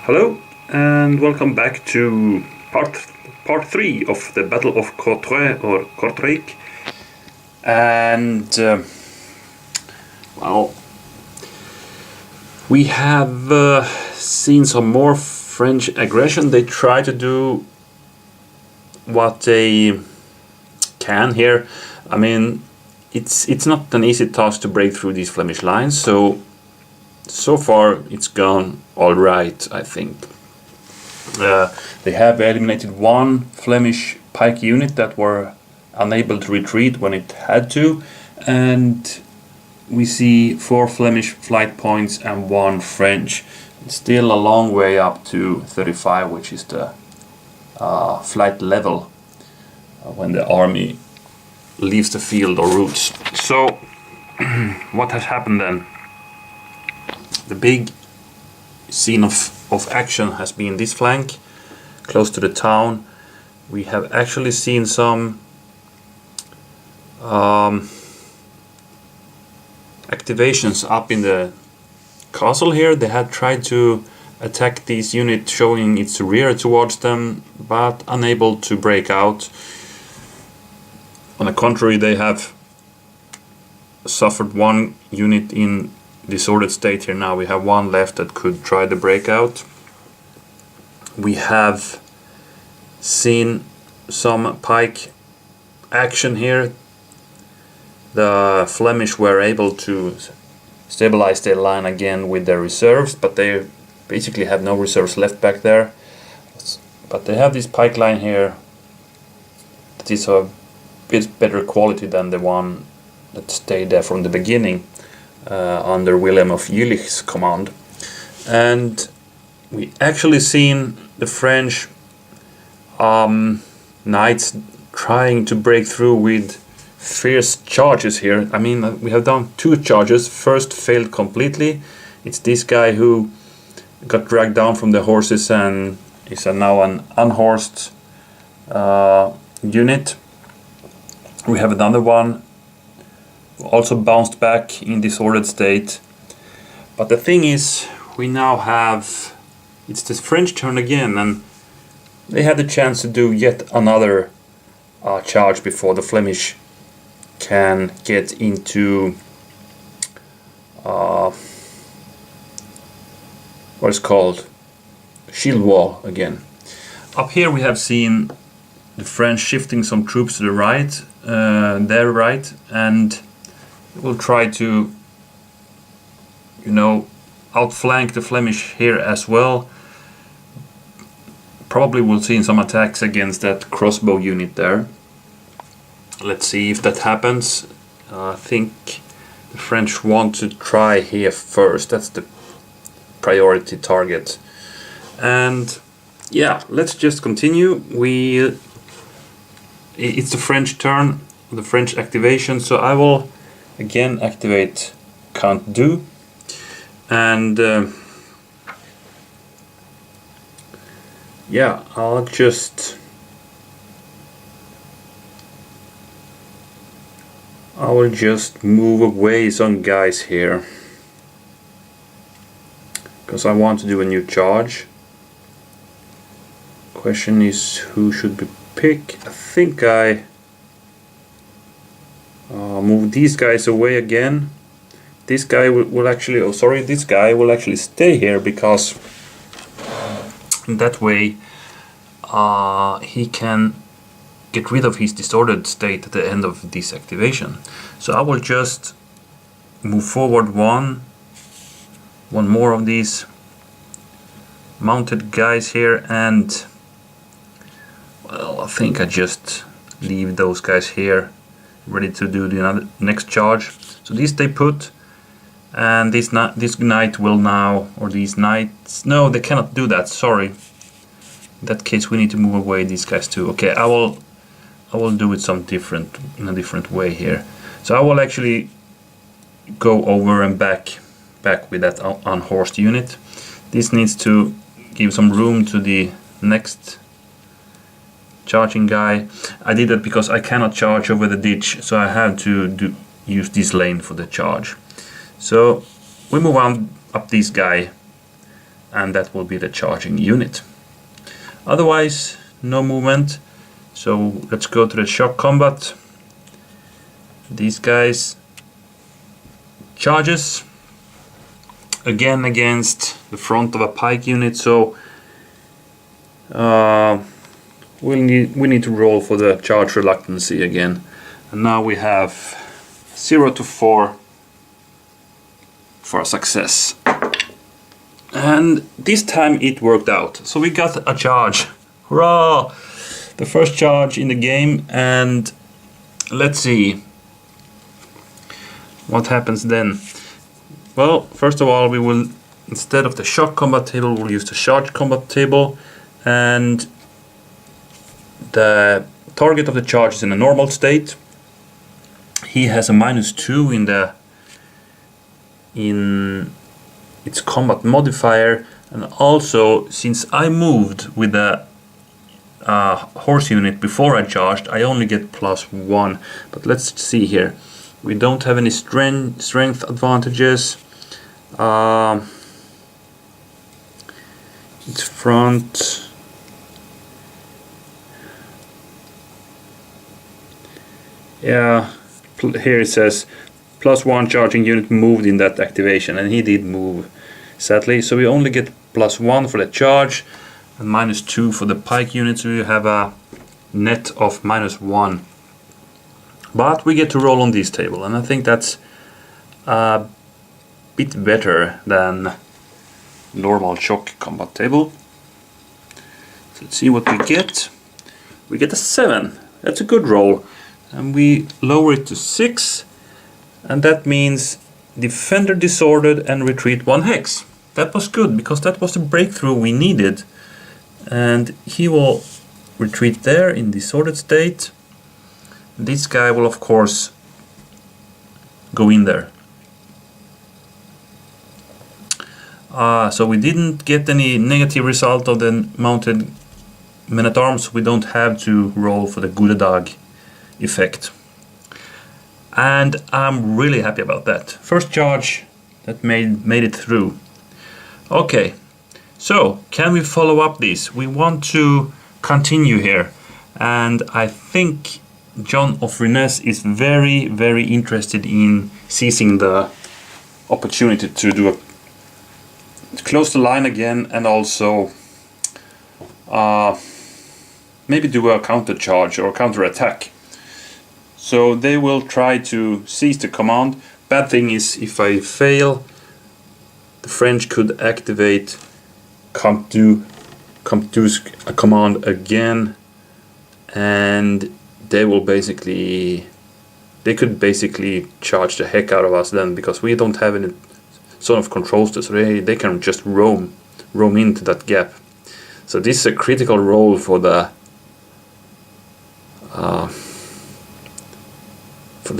Hello and welcome back to part 3 of the Battle of Courtrai or Courtrai. And well, we have seen some more French aggression. They try to do what they can here. I mean, it's not an easy task to break through these Flemish lines, so far it's gone all right, I think. They have eliminated one Flemish pike unit that were unable to retreat when it had to, and we see 4 Flemish flight points and 1 French. It's still a long way up to 35, which is the flight level when the army leaves the field or routes. So what has happened then? The big scene of action has been this flank, close to the town. We have actually seen some activations up in the castle here. They had tried to attack this unit, showing its rear towards them, but unable to break out. On the contrary, they have suffered one unit in disordered state here. Now we have one left that could try the breakout. We have seen some pike action here. The Flemish were able to stabilize their line again with their reserves, but they basically have no reserves left back there. But they have this pike line here that is a bit better quality than the one that stayed there from the beginning. Under William of Jülich's command, and we actually seen the French knights trying to break through with fierce charges here. I mean, we have done 2 charges. First failed completely. It's this guy who got dragged down from the horses and is now an unhorsed unit. We have another one also bounced back in disordered state. But the thing is, we now have, it's the French turn again, and they had the chance to do yet another charge before the Flemish can get into what is called shield wall again. Up here we have seen the French shifting some troops to the right, their right, and we'll try to, outflank the Flemish here as well. Probably we'll see some attacks against that crossbow unit there. Let's see if that happens. I think the French want to try here first. That's the priority target. And yeah, let's just continue. It's the French turn, the French activation, so I will again activate can't do, and yeah, I'll just move away some guys here because I want to do a new charge. Question is who should be picked. I think I move these guys away again. This guy will actually, this guy will actually stay here because that way he can get rid of his disordered state at the end of this activation. So I will just move forward one more of these mounted guys here, and well, I think I just leave those guys here ready to do the next charge. So these they put, and this knight will now, or these knights, no, they cannot do that, sorry. In that case we need to move away these guys too. Okay, I will do it in a different way here. So I will actually go over and back with that unhorsed unit. This needs to give some room to the next charging guy. I did that because I cannot charge over the ditch, so I have to use this lane for the charge. So we move on up this guy, and that will be the charging unit. Otherwise, no movement. So let's go to the shock combat. These guys charges again against the front of a pike unit, so we need to roll for the charge reluctancy again. And now we have 0 to 4 for a success. And this time it worked out. So we got a charge. Hurrah! The first charge in the game, and let's see what happens then. Well, first of all, we will, instead of the shock combat table, we'll use the charge combat table, and the target of the charge is in a normal state. He has a -2 in its combat modifier, and also since I moved with the horse unit before I charged, I only get +1. But let's see here. We don't have any strength advantages. Its front. Yeah, here it says +1 charging unit moved in that activation, and he did move, sadly. So we only get +1 for the charge and -2 for the pike unit, so you have a net of -1. But we get to roll on this table, and I think that's a bit better than normal shock combat table. So let's see what we get. We get a 7. That's a good roll. And we lower it to 6, and that means defender disordered and retreat 1 hex. That was good, because that was the breakthrough we needed. And he will retreat there in disordered state. This guy will of course go in there. So we didn't get any negative result of the mounted men-at-arms. We don't have to roll for the Gudadag effect. And I'm really happy about that. First charge that made it through. Okay, so can we follow up this? We want to continue here, and I think John of Rennes is very, very interested in seizing the opportunity to close the line again, and also maybe do a counter charge or counter attack. So they will try to seize the command. Bad thing is, if I fail, the French could activate Comte's command again, and they could basically charge the heck out of us then, because we don't have any sort of controls to, so they can just roam into that gap. So this is a critical role for the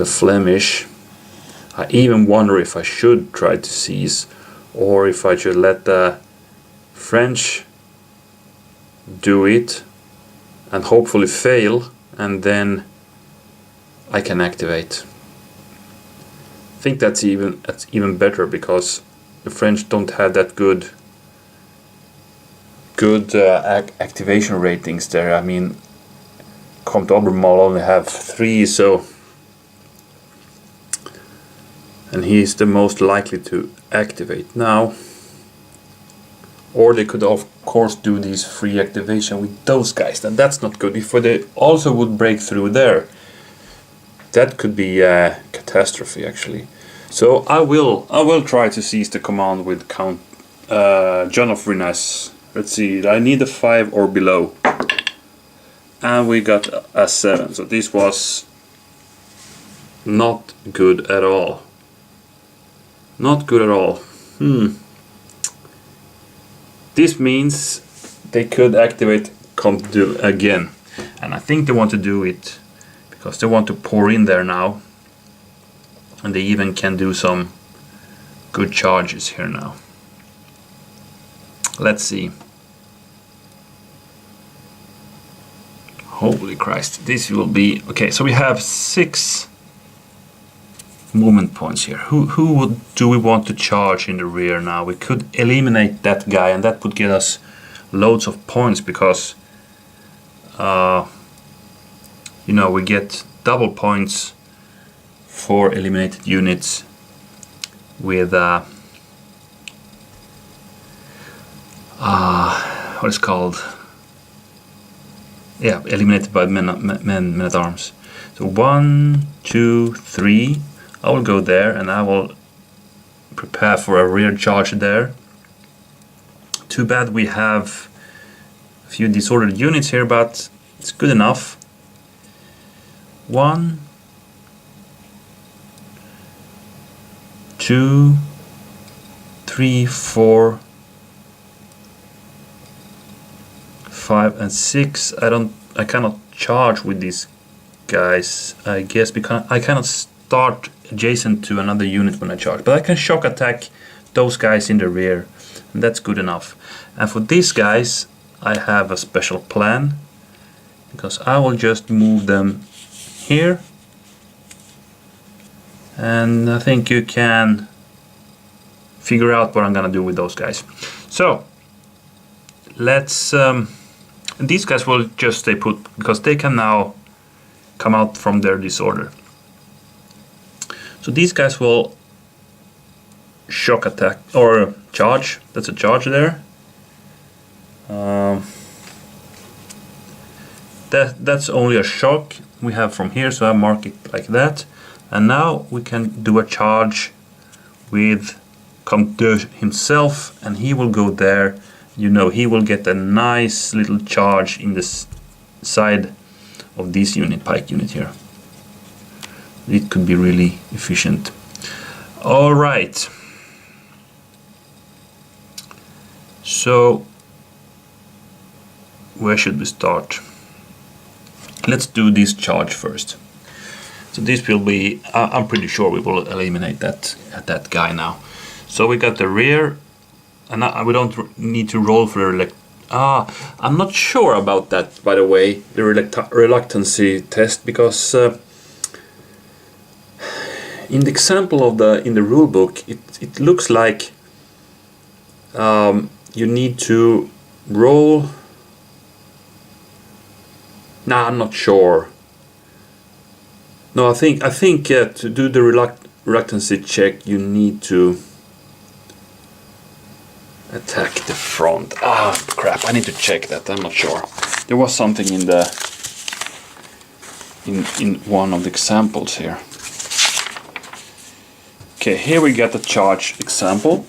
Flemish. I even wonder if I should try to seize, or if I should let the French do it and hopefully fail, and then I can activate. I think that's even better, because the French don't have that good activation ratings there. I mean, Comte Obermal only have 3, so, and he's the most likely to activate now. Or they could of course do this free activation with those guys, and that's not good. If they also would break through there, that could be a catastrophe actually. So I will try to seize the command with Count John of Rennes. Let's see, I need a 5 or below, and we got a 7. So this was not good at all. Not good at all. This means they could activate Comte again, and I think they want to do it because they want to pour in there now, and they even can do some good charges here now. Let's see. Holy Christ, this will be okay. So we have 6 movement points here. Who do we want to charge in the rear now? We could eliminate that guy, and that would get us loads of points because you know, we get double points for eliminated units with what is called, yeah, eliminated by men at arms. So 1, 2, 3. I will go there and I will prepare for a rear charge there. Too bad we have a few disordered units here, but it's good enough. 1, 2, 3, 4, 5 and 6. I cannot charge with these guys, I guess, because I cannot start adjacent to another unit when I charge, but I can shock attack those guys in the rear, and that's good enough. And for these guys I have a special plan, because I will just move them here, and I think you can figure out what I'm gonna do with those guys. So let's these guys will just stay put because they can now come out from their disorder. So these guys will shock attack or charge. That's a charge there. That's only a shock we have from here, so I mark it like that. And now we can do a charge with Comte himself, and he will go there. You know, he will get a nice little charge in this side of this unit, pike unit here. It could be really efficient. All right. So where should we start? Let's do this charge first. So this will be, I'm pretty sure we will eliminate that guy now. So we got the rear, and we don't need to roll for I'm not sure about that, by the way, the reluctancy test, because in the example of in the rule book, it looks like you need to roll. No, I'm not sure. No, I think to do the reluctancy check, you need to attack the front. Ah, crap! I need to check that. I'm not sure. There was something in one of the examples here. Okay, here we get the charge example.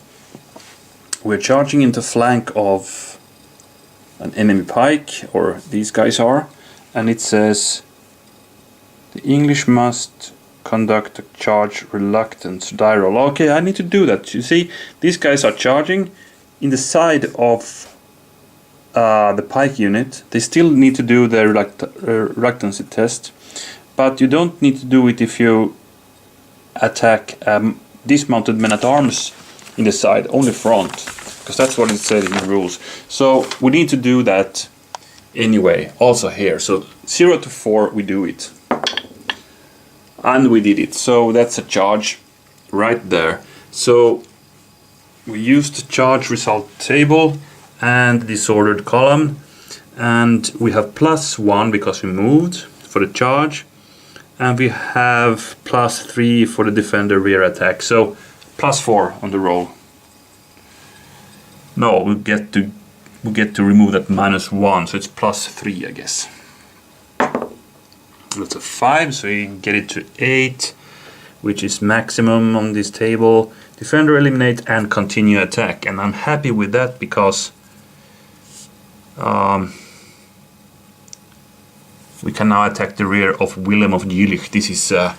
We're charging into flank of an enemy pike, or these guys are, and it says the English must conduct a charge reluctance die roll. Okay, I need to do that. You see, these guys are charging in the side of the pike unit. They still need to do the reluctancy test, but you don't need to do it if you attack dismounted men-at-arms in the side, only front, because that's what it said in the rules. So we need to do that anyway, also here. So 0 to 4 we do it, and we did it. So that's a charge right there. So we used the charge result table and disordered column, and we have +1 because we moved for the charge, and we have +3 for the defender rear attack. So +4 on the roll. No, we get to remove that -1, so it's +3, I guess. That's a 5, so we get it to 8, which is maximum on this table. Defender eliminate and continue attack, and I'm happy with that because we can now attack the rear of Willem of Jülich. This is, I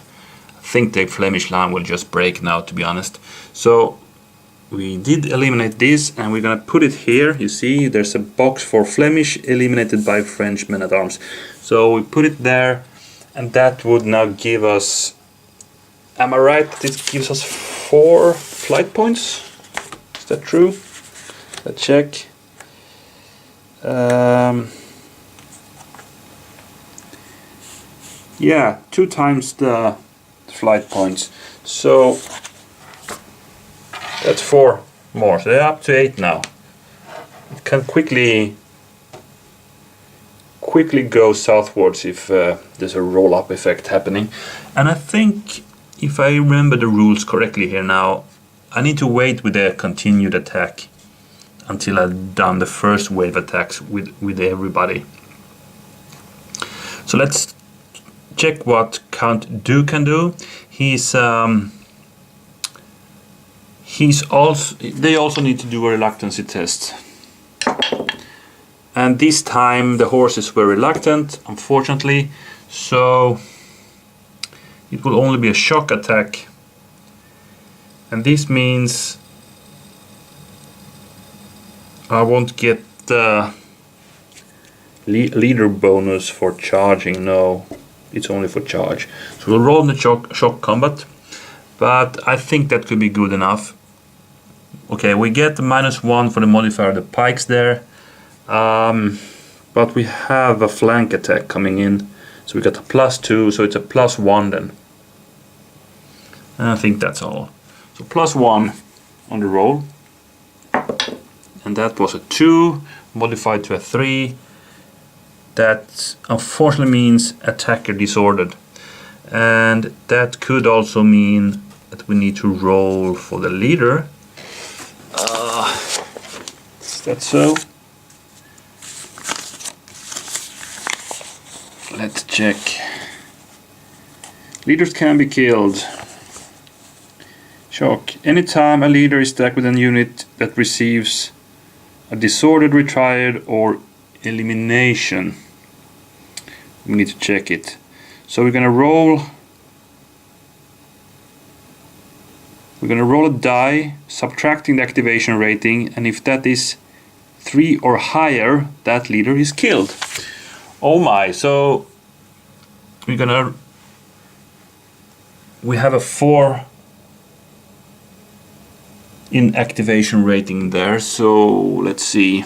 think the Flemish line will just break now, to be honest. So we did eliminate this, and we're gonna put it here. You see, there's a box for Flemish eliminated by French men-at-arms. So we put it there, and that would now give us, am I right, this gives us 4 flight points? Is that true? Let's check. Yeah, 2 times the flight points. So that's 4 more. So they're up to 8 now. It can quickly go southwards if there's a roll-up effect happening. And I think, if I remember the rules correctly here now, I need to wait with the continued attack until I've done the first wave attacks with everybody. So let's check what Count Du can do. They also need to do a reluctancy test. And this time the horses were reluctant, unfortunately, so it will only be a shock attack. And this means I won't get the leader bonus for charging. No, it's only for charge. So we'll roll in the shock combat, but I think that could be good enough. Okay, we get the -1 for the modifier, the pikes there, but we have a flank attack coming in, so we got a +2, so it's a +1 then. And I think that's all. So +1 on the roll, and that was a 2 modified to a 3. That unfortunately means attacker disordered, and that could also mean that we need to roll for the leader. Is that so? Let's check. Leaders can be killed. Shock. Anytime a leader is stacked with a unit that receives a disordered, retired, or elimination, we need to check it. So we're gonna roll. We're gonna roll a die, subtracting the activation rating, and if that is 3 or higher, that leader is killed. Oh my! So we have a 4 in activation rating there. So let's see.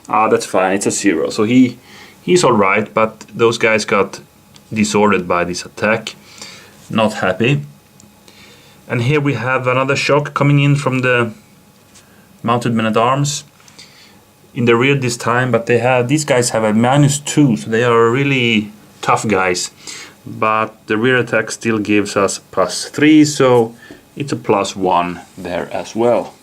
That's fine. It's a 0. So he's all right, but those guys got disordered by this attack. Not happy. And here we have another shock coming in from the mounted men-at-arms in the rear this time, but these guys have a -2, so they are really tough guys. But the rear attack still gives us +3, so it's a +1 there as well.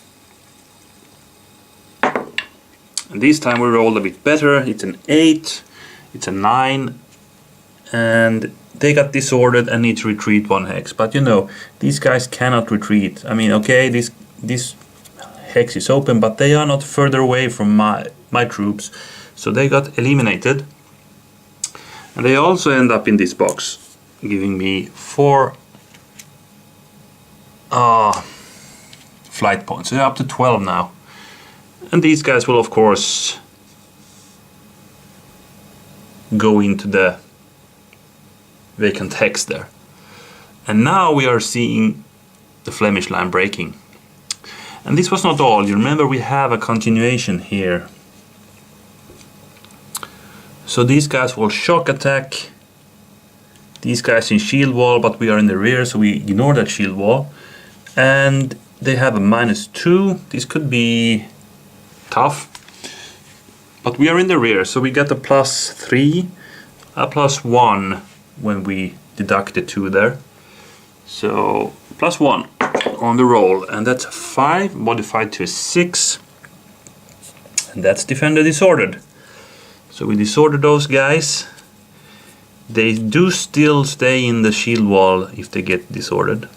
And this time we rolled a bit better. It's an 8, it's a 9, and they got disordered and need to retreat 1 hex. But you know, these guys cannot retreat. I mean, okay, this hex is open, but they are not further away from my troops, so they got eliminated. And they also end up in this box, giving me 4 flight points. So they're up to 12 now. And these guys will of course go into the vacant hex there. And now we are seeing the Flemish line breaking. And this was not all. You remember we have a continuation here. So these guys will shock attack these guys in shield wall, but we are in the rear, so we ignore that shield wall. And they have a -2. This could be tough, but we are in the rear, so we get a +3, a +1 when we deduct the 2 there. So +1 on the roll, and that's a 5 modified to a 6, and that's defender disordered. So we disorder those guys. They do still stay in the shield wall if they get disordered.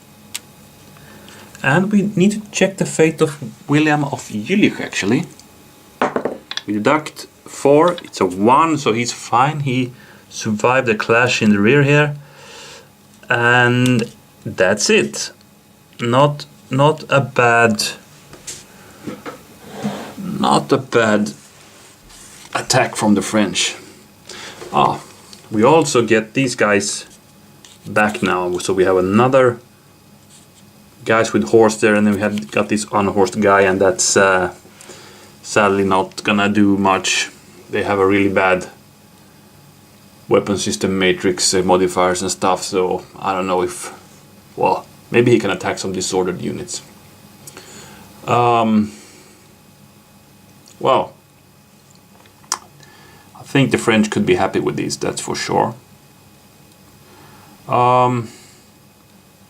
And we need to check the fate of William of Jülich actually. We deduct 4, it's a 1, so he's fine. He survived the clash in the rear here. And that's it. Not a bad attack from the French. We also get these guys back now, so we have another guys with horse there, and then we have got this unhorsed guy, and that's sadly not gonna do much. They have a really bad weapon system matrix modifiers and stuff, so I don't know if, well, maybe he can attack some disordered units. Well, I think the French could be happy with these, that's for sure.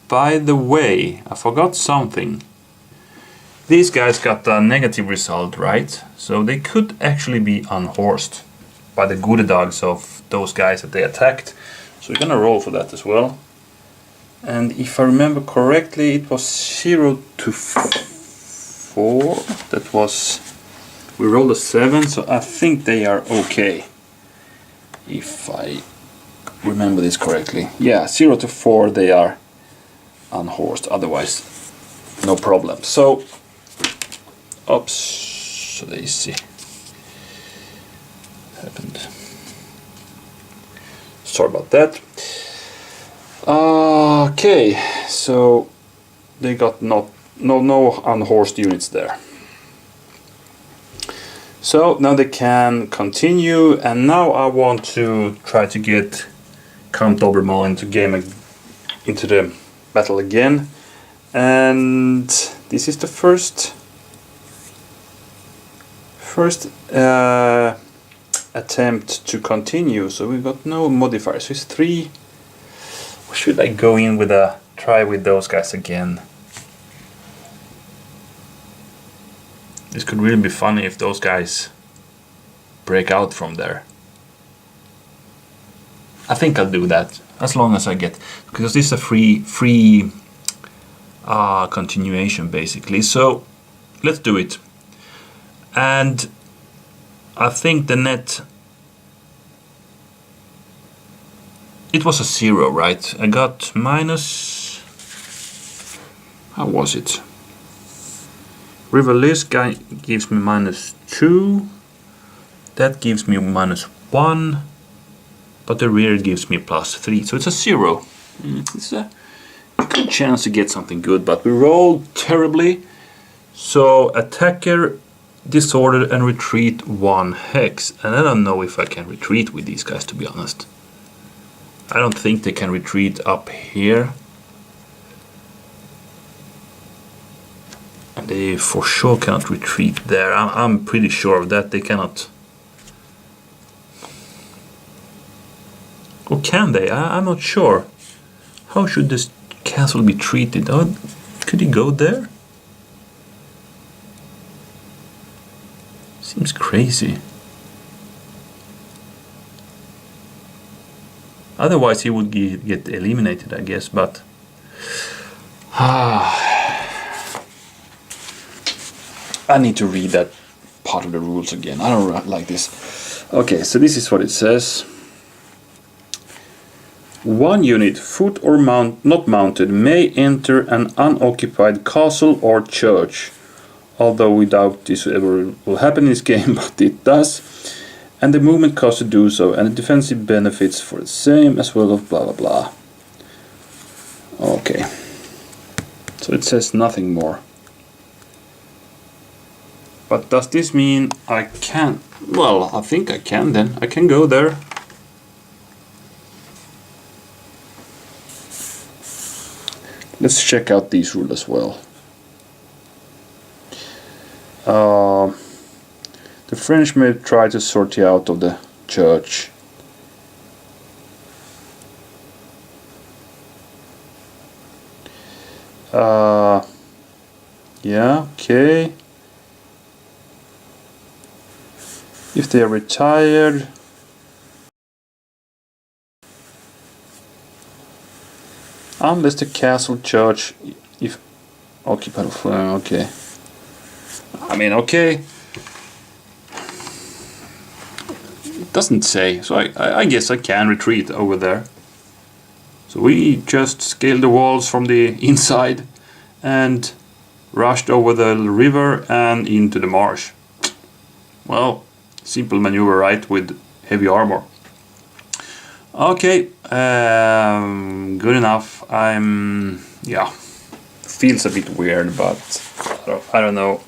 By the way, I forgot something. These guys got a negative result, right? So they could actually be unhorsed by the good dogs of those guys that they attacked. So we're gonna roll for that as well. And if I remember correctly, it was 0 to 4. That was, we rolled a 7, so I think they are okay. If I remember this correctly. Yeah, 0 to 4 they are unhorsed, otherwise no problem. So, oops, so they see. Happened. Sorry about that. Okay, so they got no unhorsed units there. So now they can continue, and now I want to try to get Count Doberman into the battle again, and this is the first attempt to continue. So we've got no modifiers. So it's 3. Or should I go in with a try with those guys again? This could really be funny if those guys break out from there. I think I'll do that as long as I get, because this is a free continuation basically. So let's do it. And I think the net, it was a 0, right? I got minus, how was it? River List guy gives me minus 2. That gives me minus 1. But the rear gives me plus 3. So it's a 0. It's a good chance to get something good, but we rolled terribly. So attacker, disordered, and retreat 1 hex. And I don't know if I can retreat with these guys, to be honest. I don't think they can retreat up here. And they for sure cannot retreat there. I'm pretty sure of that. They cannot. Or can they? I'm not sure. How should this castle be treated? Oh, could he go there? Seems crazy. Otherwise he would get eliminated, I guess, but I need to read that part of the rules again. I don't like this. Okay, so this is what it says. 1 unit, foot or not mounted, may enter an unoccupied castle or church. Although we doubt this ever will happen in this game, but it does. And the movement cost to do so, and the defensive benefits for the same, as well as blah blah blah. Okay. So it says nothing more. But does this mean I can? Well, I think I can then. I can go there. Let's check out these rules as well. The French may try to sort you out of the church. Yeah, okay. If they are retired. Unless the castle church, if occupied, okay. I mean, okay. It doesn't say, so I guess I can retreat over there. So we just scaled the walls from the inside and rushed over the river and into the marsh. Well, simple maneuver, right, with heavy armor. Okay, good enough. Yeah, feels a bit weird, but I don't know.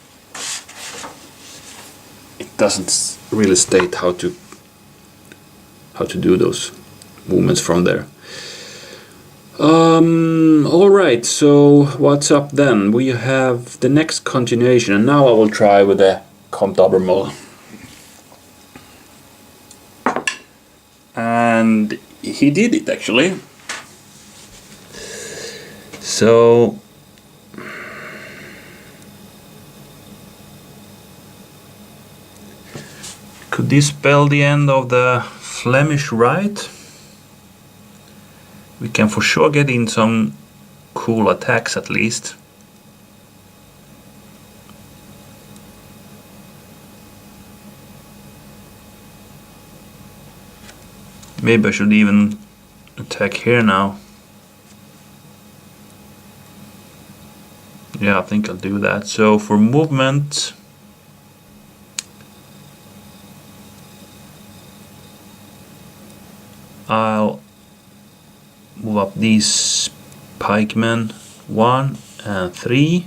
It doesn't really state how to do those movements from there. Alright, so what's up then? We have the next continuation, and now I will try with the Comte d'Albemarle. And he did it actually. So could this spell the end of the Flemish right? We can for sure get in some cool attacks at least. Maybe I should even attack here now. Yeah, I think I'll do that. So for movement, I'll move up these pikemen 1 and 3,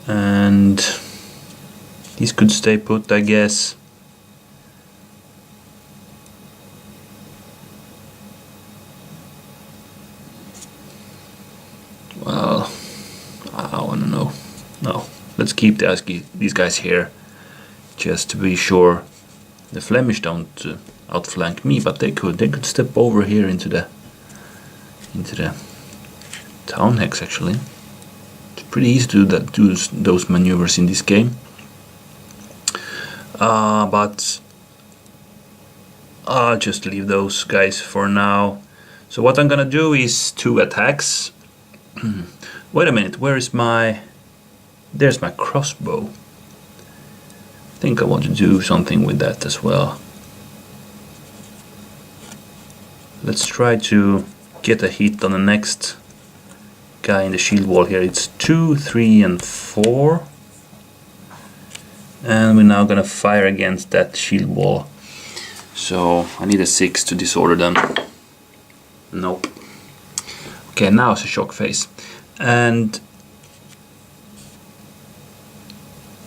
and these could stay put, I guess. Well, I don't know. No, let's keep these guys here, just to be sure the Flemish don't outflank me, but they could step over here into the town hex. Actually, it's pretty easy to do those maneuvers in this game. But I'll just leave those guys for now. So what I'm gonna do is 2 attacks. Wait a minute, there's my crossbow. I think I want to do something with that as well. Let's try to get a hit on the next guy in the shield wall here. It's 2, 3 and 4. And we're now gonna fire against that shield wall. So I need a 6 to disorder them. Nope. Okay, now it's a shock phase. And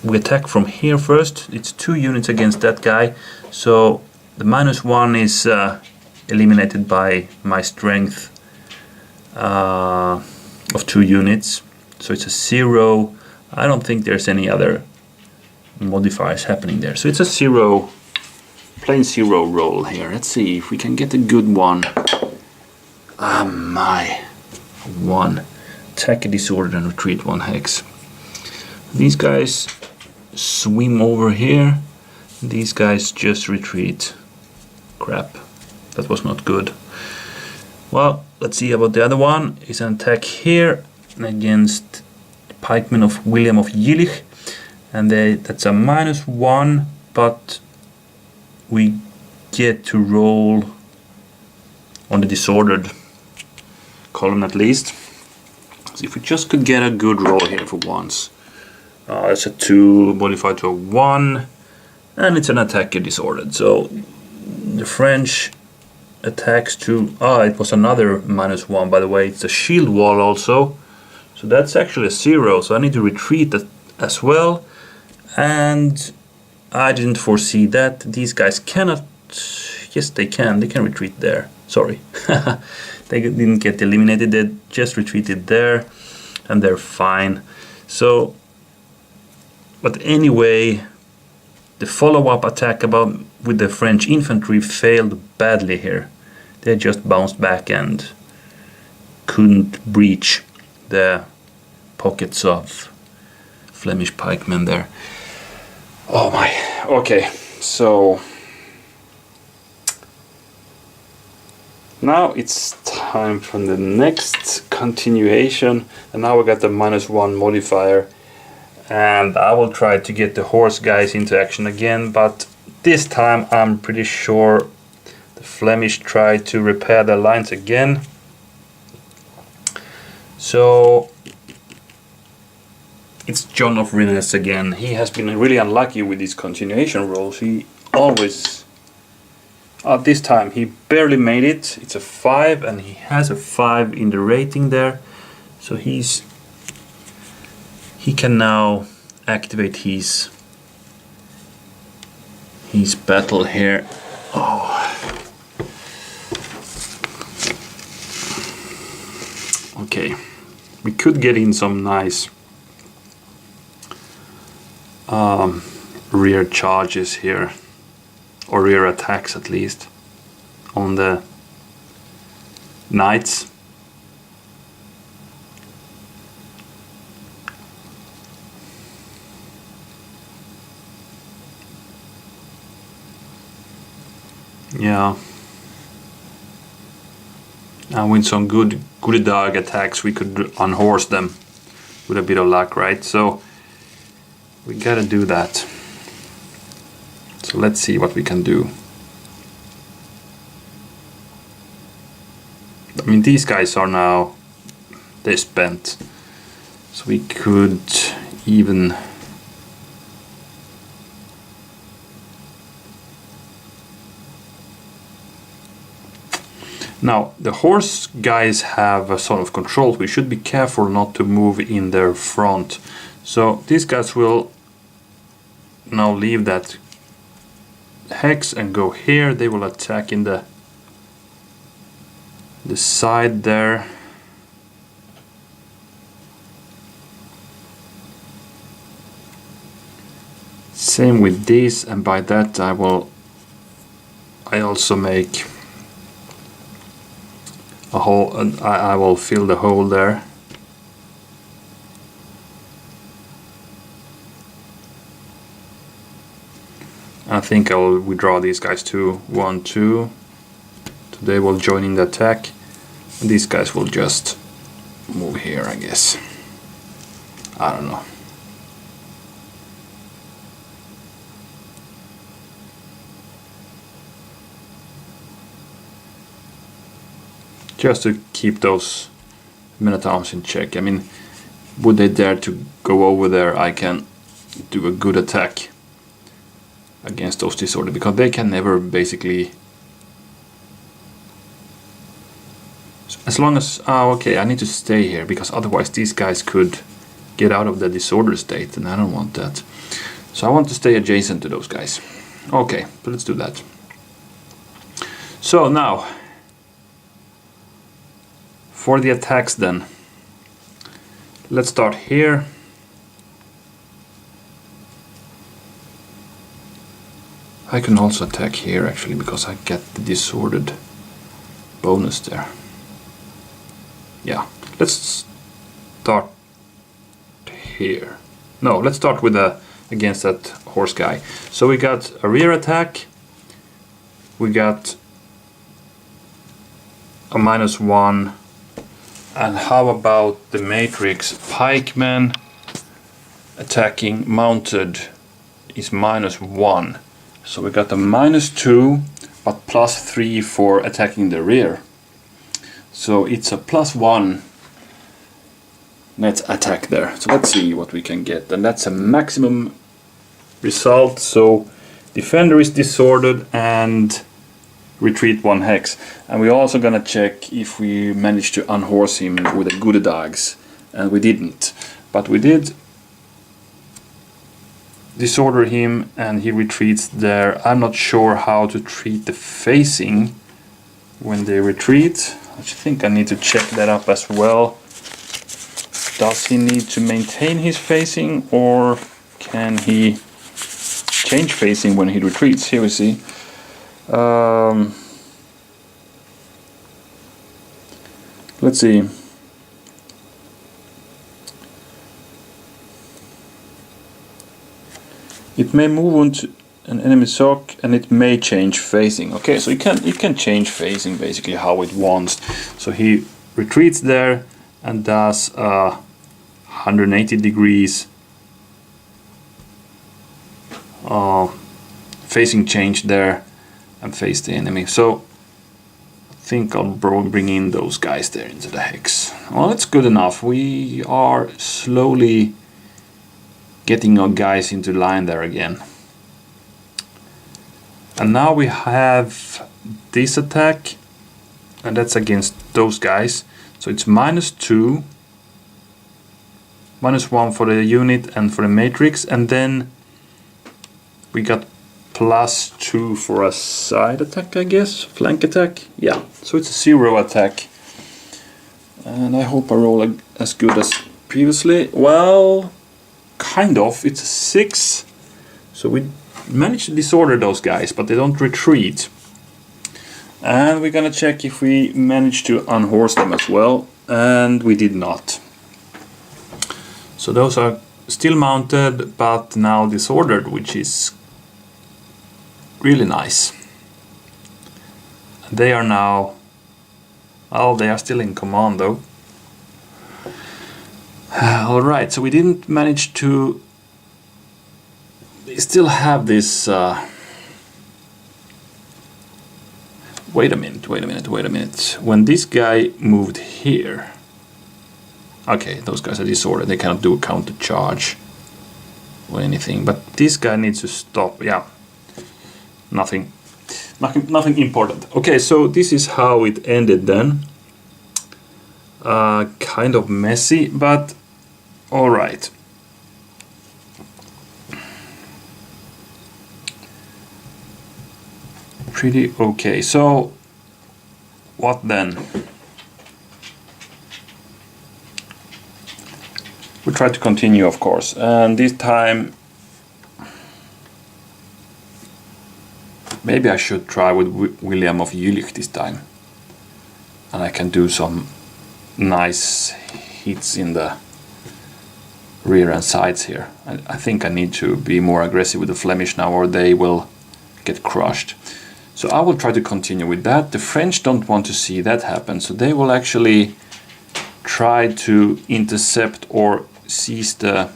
we attack from here first. It's 2 units against that guy. So the -1 is eliminated by my strength of 2 units. So it's a 0. I don't think there's any other modifiers happening there. So it's a 0, plain 0 roll here. Let's see if we can get a good one. My 1. Attack a disorder and retreat 1 hex. These guys swim over here. These guys just retreat. Crap. That was not good. Well, let's see about the other one. It's an attack here against the pikemen of William of Jillich. And that's a -1, but we get to roll on the disordered column at least. So if we just could get a good roll here for once. It's a 2 modified to a 1, and it's an attacker disordered. So the French attacks to... it was another -1, by the way. It's a shield wall also. So that's actually a 0, so I need to retreat as well. And I didn't foresee that. These guys cannot... Yes, they can retreat there. Sorry. They didn't get eliminated, they just retreated there, and they're fine. So, but anyway, the follow-up attack with the French infantry failed badly here. They just bounced back and couldn't breach the pockets of Flemish pikemen there. Oh my, okay, so now it's time for the next continuation, and now we got the -1 modifier, and I will try to get the horse guys into action again, but this time I'm pretty sure the Flemish try to repair their lines again. So it's John of Rennes again. He has been really unlucky with these continuation rolls. He always... this time he barely made it. It's a 5, and he has a 5 in the rating there. So he can now activate his battle here. Oh, okay. We could get in some nice rear charges here, or rear attacks at least, on the knights. Yeah. And with some good dog attacks we could unhorse them with a bit of luck, right? So we gotta do that. So let's see what we can do. I mean, these guys are now, they're spent. So we could even now, the horse guys have a sort of control. We should be careful not to move in their front. So these guys will now leave that hex and go here. They will attack in the side there. Same with this, and by that I also make a hole, and I will fill the hole there. I think I'll withdraw these guys too. 1, 2. So they will join in the attack. And these guys will just move here, I guess. I don't know. Just to keep those Minotaurs in check. I mean, would they dare to go over there, I can do a good attack against those disorder, because they can never basically, as long as, oh okay, I need to stay here because otherwise these guys could get out of the disorder state and I don't want that. So I want to stay adjacent to those guys. Okay, so let's do that. So now for the attacks then, let's start here. I can also attack here actually, because I get the disordered bonus there. Yeah, let's start here. No, let's start with against that horse guy. So we got a rear attack, we got a -1, and how about the matrix pikeman attacking mounted is -1. So we got a -2 but +3 for attacking the rear. So it's a +1 net attack there. So let's see what we can get, and that's a maximum result. So defender is disordered and retreat 1 hex, and we're also gonna check if we managed to unhorse him with the good dogs, and we didn't, but we did disorder him and he retreats there. I'm not sure how to treat the facing when they retreat. I think I need to check that up as well. Does he need to maintain his facing, or can he change facing when he retreats? Here we see. Let's see. It may move onto an enemy sock and it may change facing. Okay, so it can change facing basically how it wants. So he retreats there and does 180 degrees facing change there and face the enemy. So I think I'll bring in those guys there into the hex. Well, it's good enough. We are slowly getting our guys into line there again. And now we have this attack, and that's against those guys. So it's -2, -1 for the unit and for the matrix, and then we got +2 for a side attack, I guess, flank attack. Yeah, so it's a 0 attack. And I hope I roll as good as previously. Well, kind of. It's a 6. So we managed to disorder those guys, but they don't retreat. And we're gonna check if we managed to unhorse them as well. And we did not. So those are still mounted, but now disordered, which is really nice. They are now... Oh, they are still in command though. Alright, so we didn't manage to... They still have this... Wait a minute. When this guy moved here... Okay, those guys are disordered. They cannot do a counter charge or anything. But this guy needs to stop. Yeah, nothing important. Okay, so this is how it ended then. Kind of messy, but all right. Pretty okay. So what then? We try to continue, of course, and this time maybe I should try with William of Jülich this time, and I can do some nice hits in the rear and sides here. I think I need to be more aggressive with the Flemish now, or they will get crushed. So I will try to continue with that. The French don't want to see that happen, so they will actually try to intercept or seize the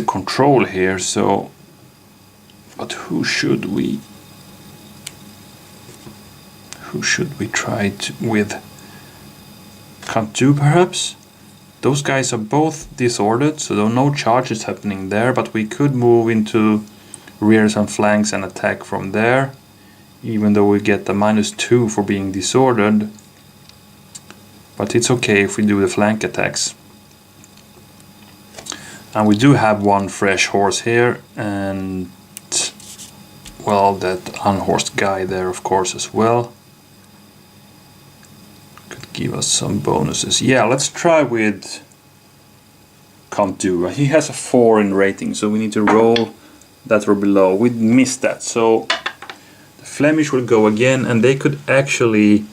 control here. So, but who should we try to with? Can't do perhaps. Those guys are both disordered, so there are no charges happening there. But we could move into rears and flanks and attack from there, even though we get the -2 for being disordered. But it's okay if we do the flank attacks. And we do have one fresh horse here, and well, that unhorsed guy there, of course, as well. Could give us some bonuses. Yeah, let's try with Can't Do. He has a 4 in rating, so we need to roll that or below. We missed that, so the Flemish will go again, and they could actually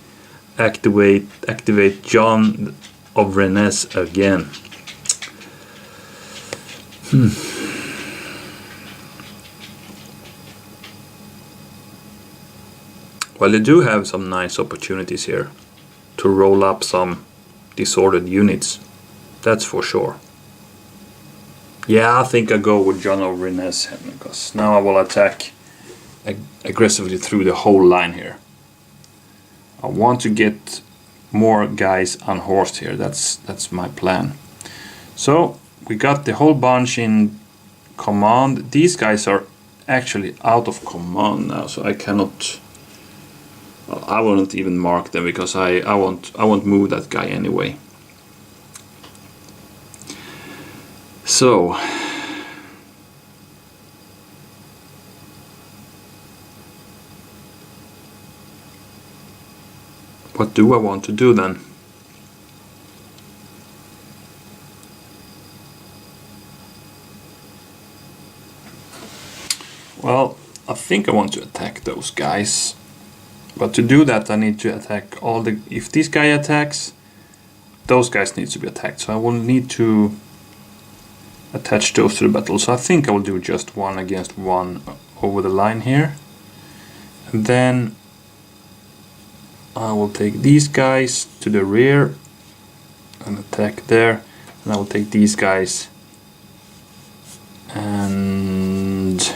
activate John of Rennes again. Well, they do have some nice opportunities here to roll up some disordered units, that's for sure. Yeah, I think I go with John of Rennes, because now I will attack aggressively through the whole line here. I want to get more guys unhorsed here. That's my plan. So we got the whole bunch in command. These guys are actually out of command now, so I cannot. Well, I won't even mark them because I won't move that guy anyway. So what do I want to do then? Well, I think I want to attack those guys. But to do that I need to attack all the... If this guy attacks, those guys need to be attacked. So I will need to attach those to the battle. So I think I will do just 1 against 1 over the line here. And then I will take these guys to the rear and attack there. And I will take these guys and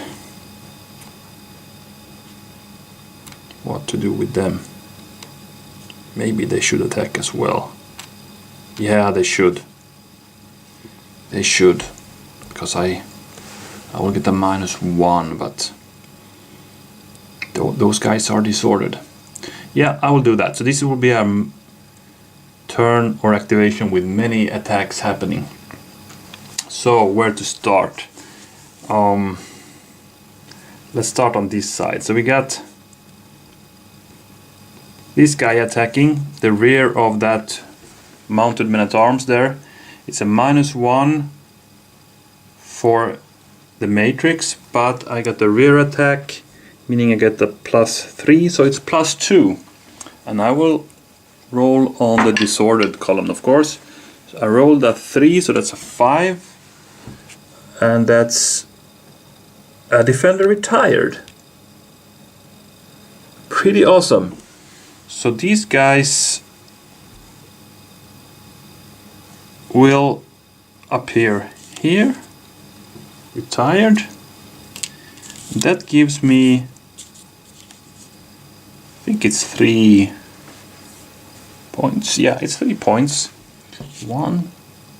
what to do with them. Maybe they should attack as well. Yeah, they should. They should, because I will get a -1, but those guys are disordered. Yeah, I will do that. So this will be a turn or activation with many attacks happening. So where to start? Let's start on this side. So we got This guy attacking the rear of that mounted men-at-arms there. It's a -1 for the matrix, but I got the rear attack, meaning I get the +3, so it's +2. And I will roll on the disordered column, of course. So I rolled a 3, so that's a 5. And that's a defender retired. Pretty awesome. So these guys will appear here, retired. That gives me, I think it's 3 points. Yeah, it's 3 points. 1,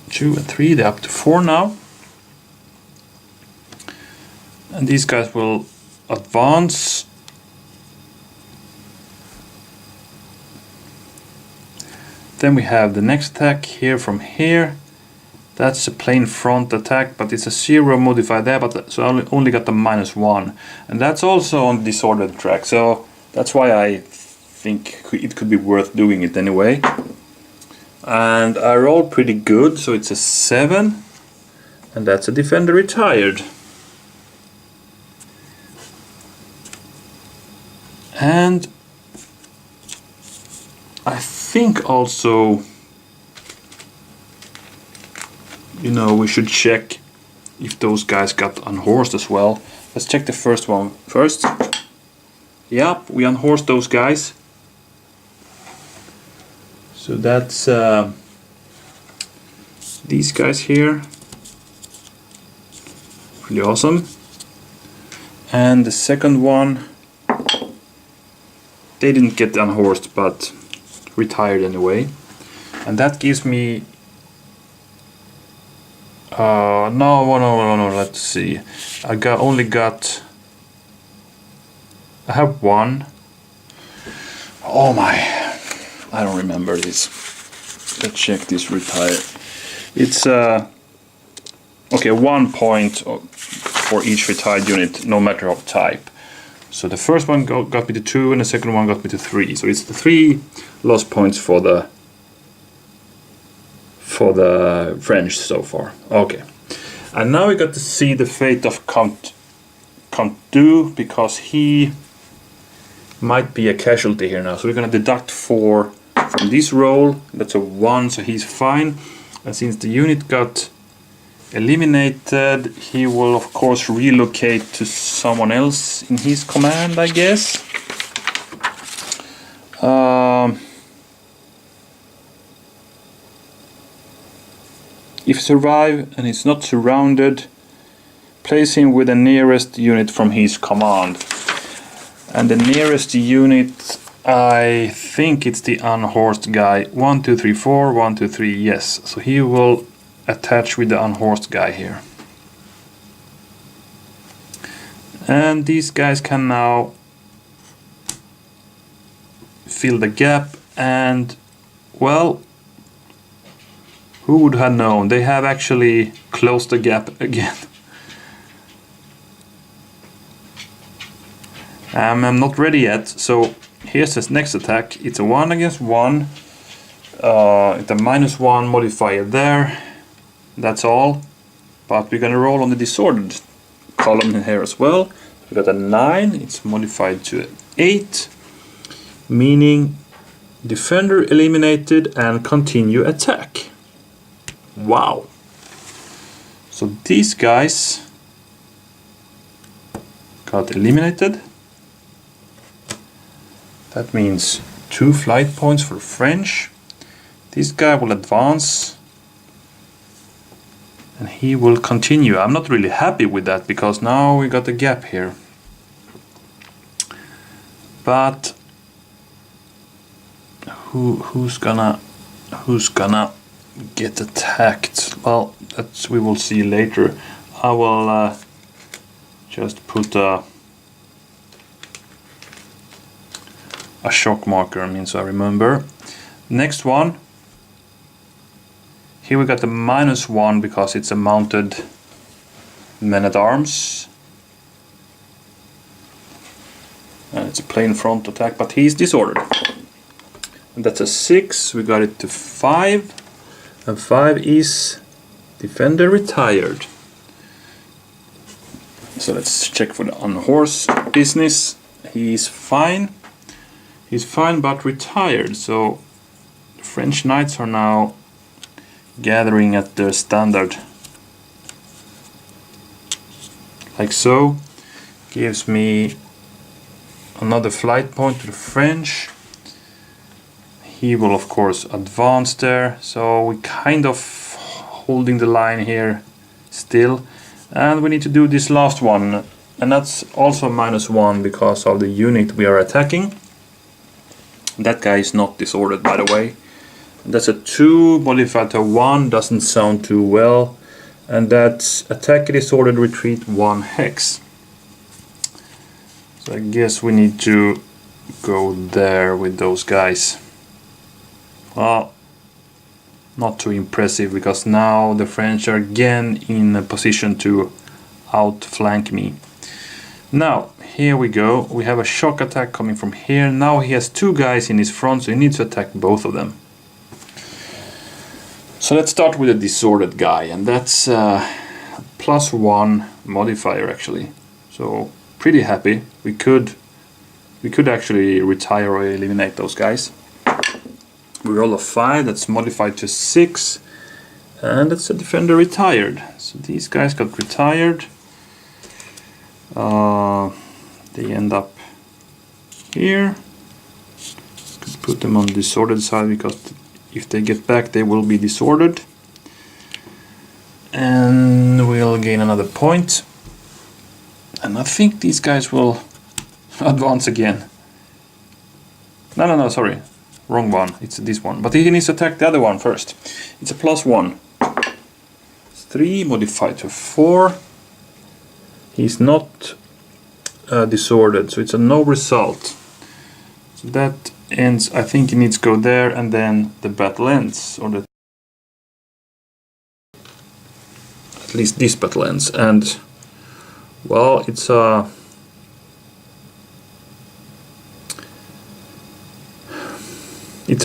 2, and 3. They're up to 4 now. And these guys will advance. Then we have the next attack here from here. That's a plain front attack, but it's a 0 modifier there, but so I only got the -1. And that's also on the disordered track, so that's why I think it could be worth doing it anyway. And I rolled pretty good, so it's a 7, and that's a defender retired. And I think also, you know, we should check if those guys got unhorsed as well. Let's check the first one first. Yep, we unhorsed those guys. So that's these guys here. Pretty awesome. And the second one, they didn't get unhorsed, but retired anyway. And that gives me no, let's see. I have 1. Oh my, I don't remember this. Let's check this retire. It's okay, 1 point for each retired unit, no matter of type. So the first one got me to 2, and the second one got me to 3. So it's the 3 lost points for the French so far. Okay, and now we got to see the fate of Count Du, because he might be a casualty here now. So we're gonna deduct 4 from this roll. That's a 1, so he's fine. And since the unit got eliminated, he will of course relocate to someone else in his command, I guess. If survive and is not surrounded, place him with the nearest unit from his command. And the nearest unit, I think it's the unhorsed guy. 1, 2, 3, 4, 1, 2, 3, yes. So he will attach with the unhorsed guy here. And these guys can now fill the gap, and well, who would have known? They have actually closed the gap again. I'm not ready yet, so here's this next attack. It's a 1 against 1. It's a -1 modifier there. That's all. But we're gonna roll on the disordered column in here as well. We got a 9. It's modified to 8, meaning defender eliminated and continue attack. Wow. So these guys got eliminated. That means 2 flight points for French. This guy will advance and he will continue. I'm not really happy with that because now we got a gap here. But who's gonna get attacked? Well, that's we will see later. I will just put a shock marker, I mean, so I remember. Next one. Here we got the -1 because it's a mounted men-at-arms. And it's a plain front attack, but he's disordered. And that's a 6. We got it to 5. And 5 is defender retired. So let's check for the unhorse business. He's fine. He's fine but retired. So the French knights are now gathering at their standard. Like so. Gives me another flight point to the French. He will of course advance there. So we kind of holding the line here still. And we need to do this last one. And that's also -1 because of the unit we are attacking. That guy is not disordered, by the way. That's a 2 modified to 1, doesn't sound too well. And that's attack disordered retreat 1 hex. So I guess we need to go there with those guys. Well, not too impressive because now the French are again in a position to outflank me. Now, here we go. We have a shock attack coming from here. Now he has 2 guys in his front, so he needs to attack both of them. So let's start with a disordered guy, and that's +1 modifier actually. So pretty happy. We could actually retire or eliminate those guys. We roll a 5, that's modified to 6, and that's a defender retired. So these guys got retired. They end up here. Could put them on the disordered side because if they get back they will be disordered. And we'll gain another point. And I think these guys will advance again. No, sorry. Wrong one. It's this one. But he needs to attack the other one first. It's a +1. It's 3 modified to 4. He's not disordered, so it's a no result. So that ends. I think he needs to go there, and then the battle ends, or at least this battle ends. And well, it's a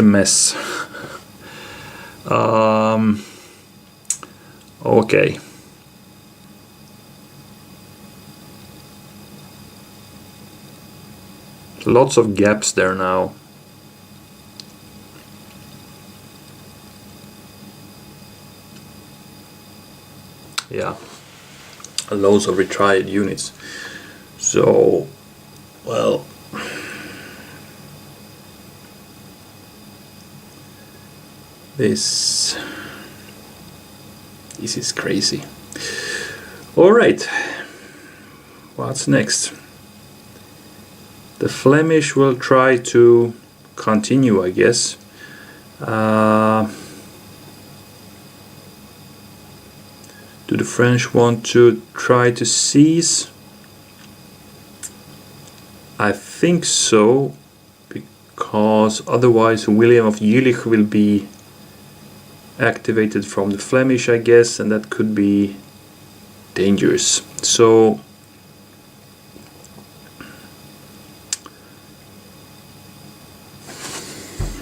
mess. Okay. Lots of gaps there now. Yeah, loads of retried units. So, well, this is crazy. All right, what's next? The Flemish will try to continue, I guess. Do the French want to try to seize? I think so, because otherwise William of Jülich will be activated from the Flemish, I guess, and that could be dangerous. So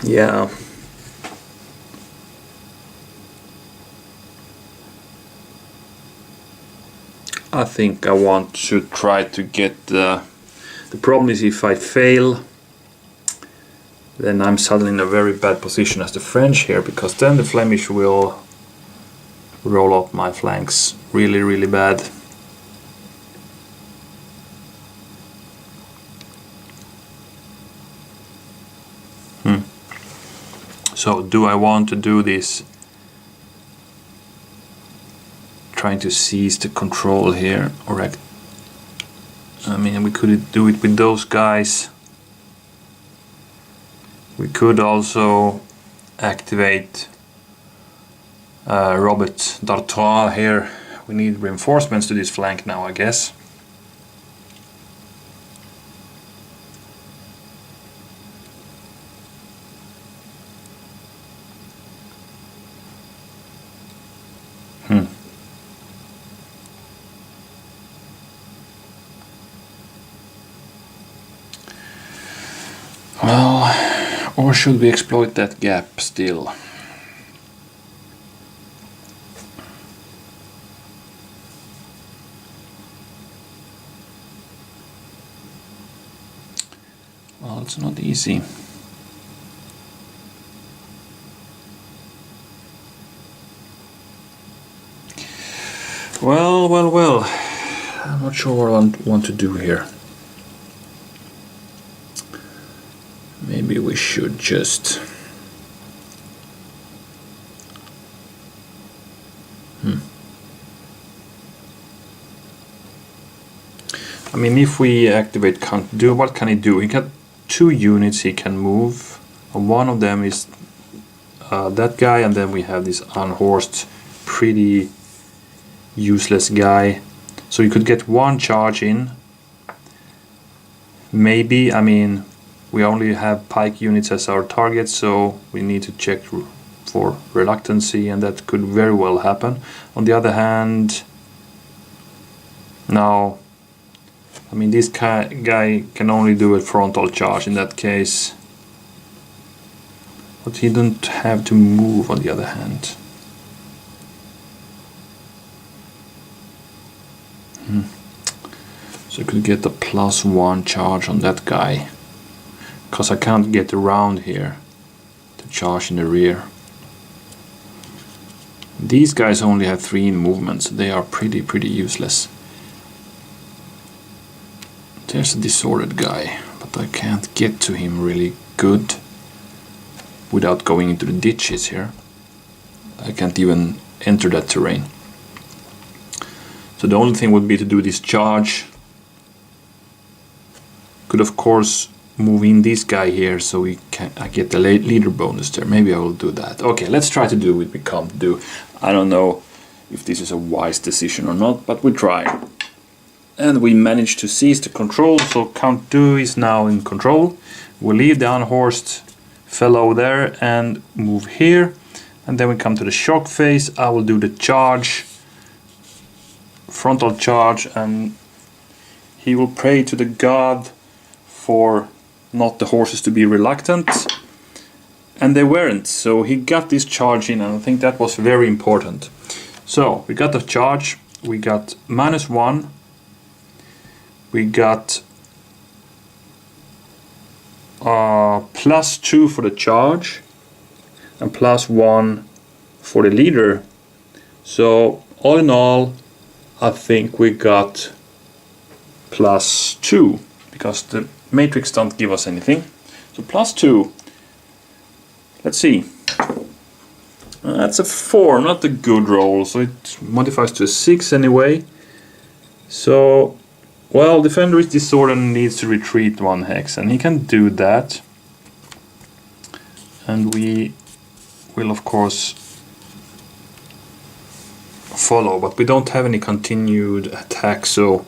yeah, I think I want to try to get the problem is if I fail, then I'm suddenly in a very bad position as the French here, because then the Flemish will roll up my flanks really, really bad. So do I want to do this, trying to seize the control here, or I mean, we could do it with those guys. We could also activate Robert d'Artois here. We need reinforcements to this flank now, I guess. Well, Or should we exploit that gap still? Well, it's not easy. Well. I'm not sure what I want to do here. Maybe we should just... I mean, if we activate count do, what can he do? He got 2 units he can move. One of them is that guy, and then we have this unhorsed, pretty useless guy. So you could get 1 charge in. Maybe, I mean, we only have pike units as our target, so we need to check for reluctancy, and that could very well happen. On the other hand, now, I mean, this guy can only do a frontal charge in that case. But he don't have to move on the other hand. So I could get a +1 charge on that guy. Because I can't get around here to charge in the rear. These guys only have 3 in movement, so they are pretty useless. There's a disordered guy, but I can't get to him really good without going into the ditches here. I can't even enter that terrain. So the only thing would be to do this charge. Could of course move in this guy here so I get the leader bonus there. Maybe I will do that. Okay, let's try to do what we can't do. I don't know if this is a wise decision or not, but we try. And we managed to seize the control, so Count Du is now in control. We'll leave the unhorsed fellow there and move here. And then we come to the shock phase. I will do the charge, frontal charge, and he will pray to the god for not the horses to be reluctant. And they weren't, so he got this charge in, and I think that was very important. So we got the charge, we got -1. We got +2 for the charge and +1 for the leader. So all in all, I think we got +2 because the matrix don't give us anything. So +2. Let's see. That's a 4, not a good roll. So it modifies to a 6 anyway. So. Well, defender is disordered and needs to retreat 1 hex, and he can do that. And we will of course follow, but we don't have any continued attack, so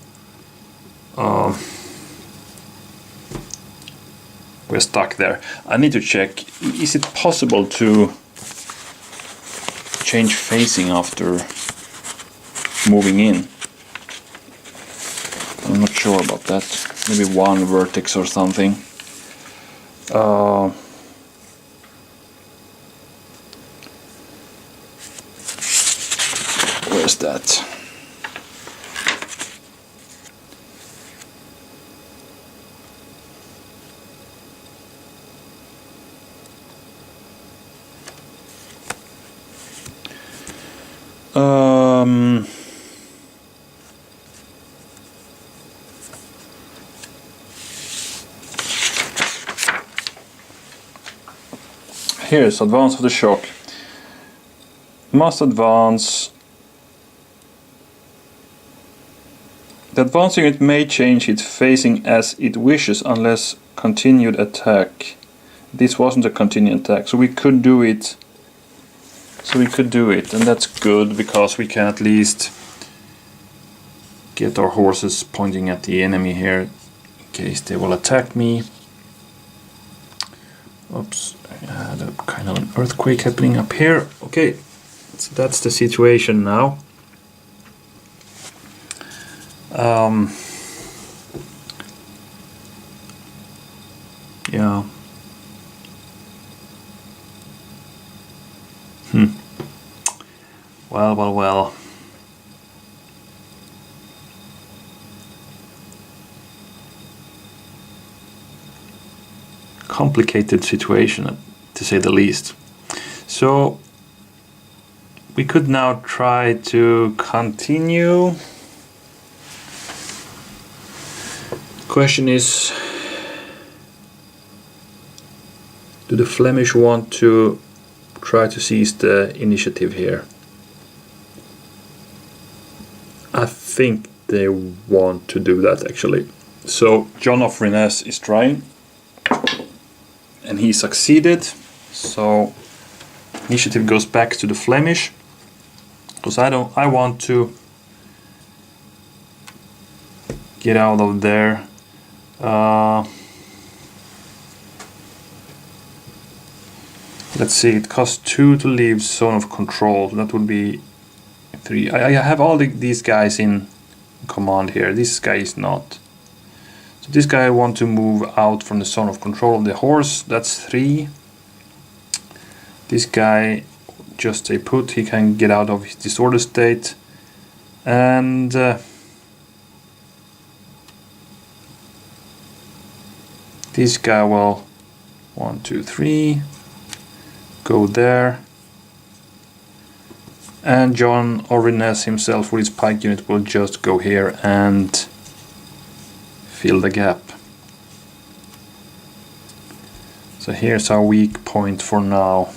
we're stuck there. I need to check, is it possible to change facing after moving in? I'm not sure about that. Maybe 1 vertex or something. Where's that? Here's advance of the shock. Must advance. The advancing unit may change its facing as it wishes unless continued attack. This wasn't a continued attack, so we could do it. And that's good because we can at least get our horses pointing at the enemy here in case they will attack me. Oops. I had a kind of an earthquake happening up here. Okay, so that's the situation now. Yeah. Well. Complicated situation, to say the least. So we could now try to continue. Question is, do the Flemish want to try to seize the initiative here? I think they want to do that actually. So John of Rennes is trying, and he succeeded. So initiative goes back to the Flemish, because I want to get out of there. Let's see, it costs 2 to leave zone of control. That would be 3. I have all these guys in command here. This guy is not. So this guy I want to move out from the zone of control of the horse. That's 3. This guy, just stay put. He can get out of his disorder state. And this guy will 1, 2, 3 go there. And John Orines himself with his pike unit will just go here and fill the gap. So here's our weak point for now.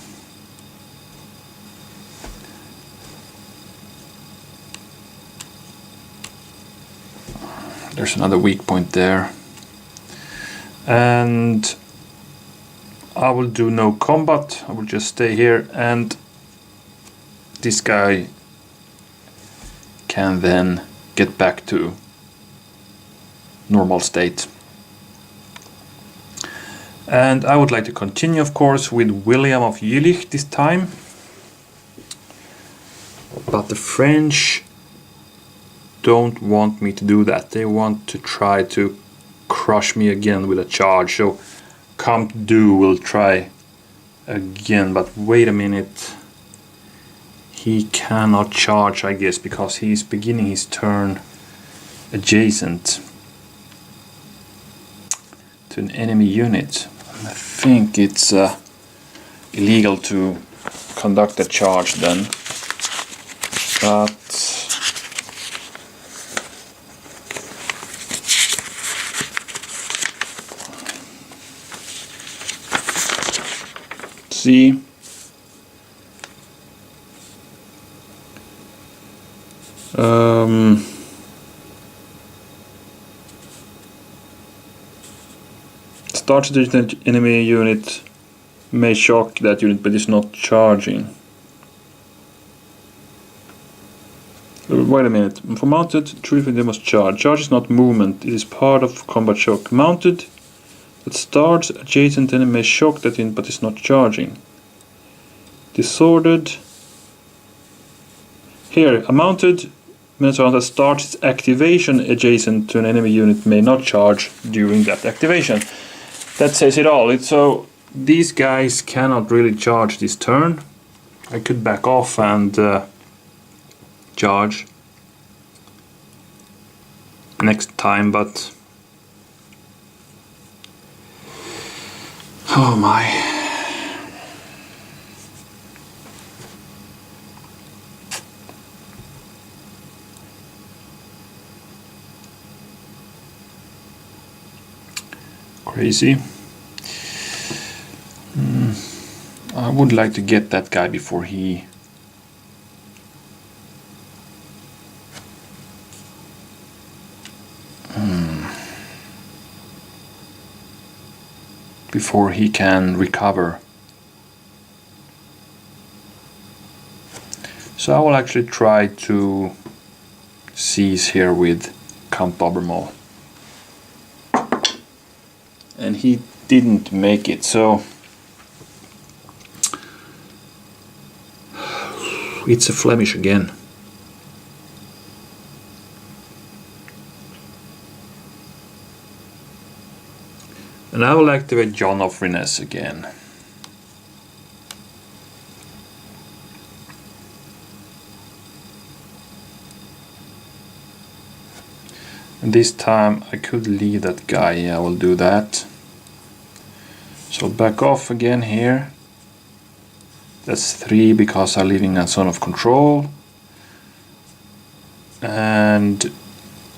There's another weak point there. And I will do no combat. I will just stay here, and this guy can then get back to normal state. And I would like to continue, of course, with William of Jülich this time. But the French don't want me to do that. They want to try to crush me again with a charge. So Comte Du will try again, but wait a minute. He cannot charge, I guess, because he's beginning his turn adjacent to an enemy unit. I think it's illegal to conduct a charge then. But see. Starts the enemy unit may shock that unit, but is not charging. Wait a minute. For mounted, truthfully they must charge. Charge is not movement, it is part of combat shock. Mounted that starts adjacent enemy may shock that unit, but is not charging. Disordered. Here, a mounted Minnesota that starts its activation adjacent to an enemy unit may not charge during that activation. That says it all. So these guys cannot really charge this turn. I could back off and charge next time, but oh my. Crazy. I would like to get that guy before he can recover. So I will actually try to seize here with Count Dobermall. And he didn't make it, so it's a Flemish again. And I will activate John of Rennes again. And this time I could leave that guy. Yeah, I will do that. So back off again here. That's 3 because I'm leaving a zone of control. And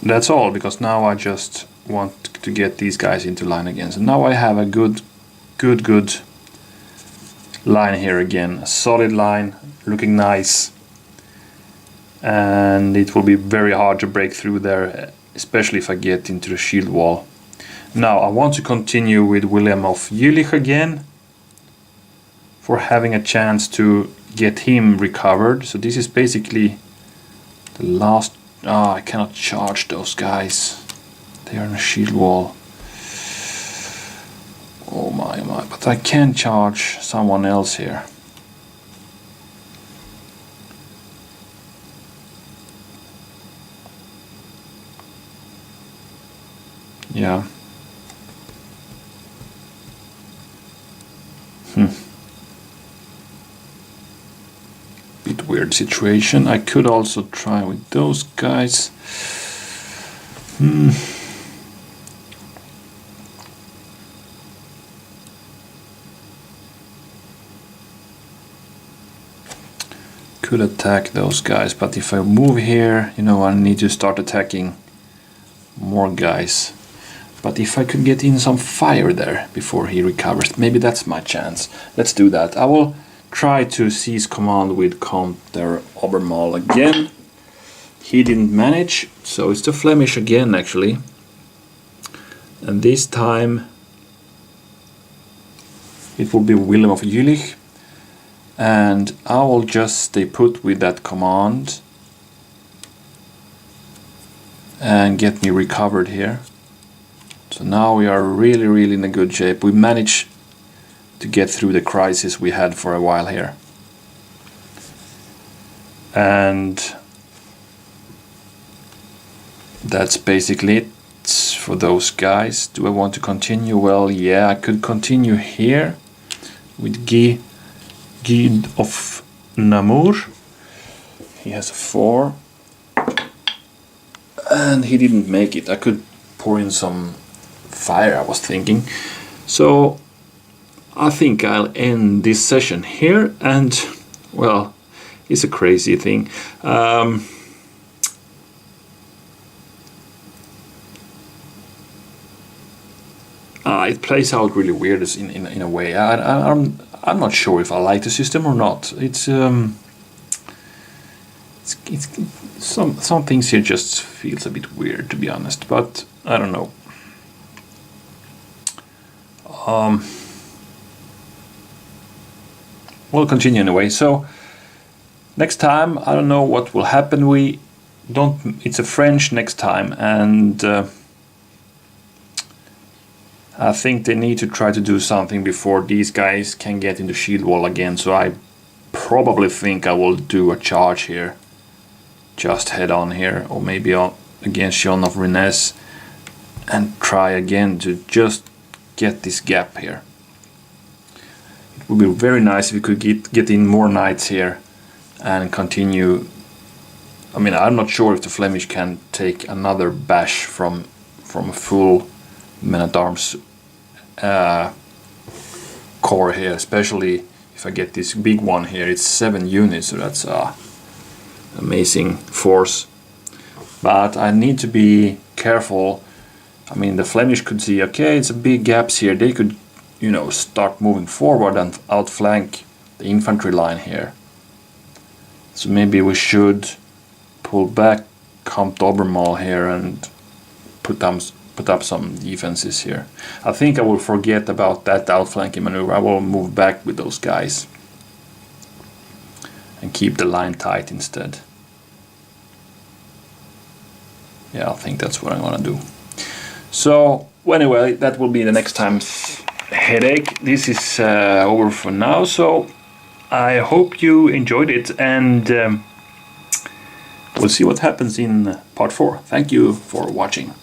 that's all, because now I just want to get these guys into line again. So now I have a good line here again. A solid line, looking nice. And it will be very hard to break through there, especially if I get into the shield wall. Now I want to continue with William of Jülich again, for having a chance to get him recovered. So this is basically the last... I cannot charge those guys. They are on a shield wall. Oh my, but I can charge someone else here. Yeah. Bit weird situation. I could also try with those guys. Could attack those guys, but if I move here, you know, I need to start attacking more guys. But if I could get in some fire there before he recovers, maybe that's my chance. Let's do that. I will try to seize command with Count der Obermal again. He didn't manage, so it's the Flemish again actually. And this time it will be William of Jülich. And I will just stay put with that command and get me recovered here. So now we are really in a good shape. We managed to get through the crisis we had for a while here. And that's basically it for those guys. Do I want to continue? Well, yeah, I could continue here with Guy of Namur. He has a 4 and he didn't make it. I could pour in some fire, I was thinking. So I think I'll end this session here, and well, it's a crazy thing. It plays out really weird in a way. I'm not sure if I like the system or not. It's some things here just feels a bit weird, to be honest. But I don't know. We'll continue anyway. So next time, I don't know what will happen. It's a French next time, and I think they need to try to do something before these guys can get in the shield wall again. So I probably think I will do a charge here, just head on here, or maybe against John of Rennes, and try again to just get this gap here. It would be very nice if we could get in more knights here and continue. I mean, I'm not sure if the Flemish can take another bash from a full men-at-arms corps here, especially if I get this big one here. It's 7 units, so that's amazing force. But I need to be careful. I mean, the Flemish could see, okay, it's a big gaps here. They could, you know, start moving forward and outflank the infantry line here. So maybe we should pull back Count Obermal here and put up some defenses here. I think I will forget about that outflanking maneuver. I will move back with those guys and keep the line tight instead. Yeah, I think that's what I'm gonna do. So anyway, that will be the next time's headache. This is over for now, so I hope you enjoyed it, and we'll see what happens in part 4. Thank you for watching.